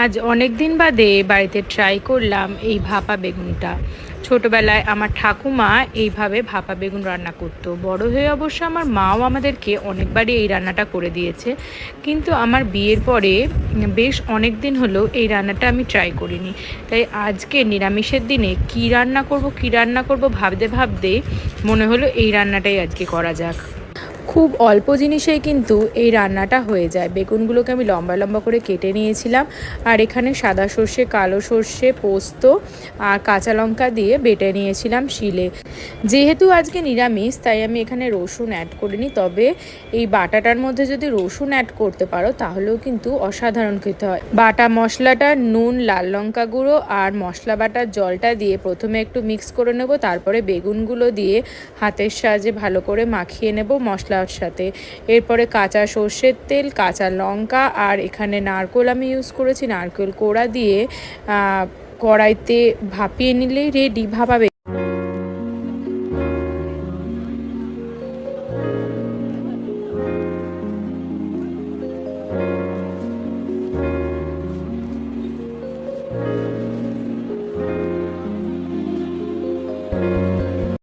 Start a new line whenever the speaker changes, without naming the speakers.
আজ অনেক দিন বাদে বাড়িতে ট্রাই করলাম এই ভাপা বেগুনটা। ছোটবেলায় আমার ঠাকুমা এইভাবে ভাপা বেগুন রান্না করতো। বড় হয়ে অবশ্য আমার মাও আমাদেরকে অনেকবারই এই রান্নাটা করে দিয়েছে, কিন্তু আমার বিয়ের পরে বেশ অনেক দিন হলো এই রান্নাটা আমি ট্রাই করিনি। তাই আজকে নিরামিষের দিনে কী রান্না করব ভাবতে ভাবতে মনে হলো এই রান্নাটাই আজকে করা যাক। খুব অল্প জিনিসেই কিন্তু এই রান্নাটা হয়ে যায়। বেগুনগুলোকে আমি লম্বা লম্বা করে কেটে নিয়েছিলাম, আর এখানে সাদা সর্ষে, কালো সর্ষে, পোস্ত আর কাঁচা লঙ্কা দিয়ে বেটে নিয়েছিলাম শিলে। যেহেতু আজকে নিরামিষ তাই আমি এখানে রসুন অ্যাড করিনি, তবে এই বাটাটার মধ্যে যদি রসুন অ্যাড করতে পারো তাহলেও কিন্তু অসাধারণ খেতে হয়। বাটা মশলাটা নুন, লাল লঙ্কা গুঁড়ো আর মশলা বাটার জলটা দিয়ে প্রথমে একটু মিক্স করে নেব, তারপরে বেগুনগুলো দিয়ে হাতের সাহায্যে ভালো করে মাখিয়ে নেব মশলার সাথে। এরপরে কাঁচা সর্ষের তেল, কাঁচা লঙ্কা আর এখানে নারকেল আমি ইউজ করেছি, নারকেল কোড়া দিয়ে কড়াইতে ভাপিয়ে নিলেই রেডি ভাপা বেগুন।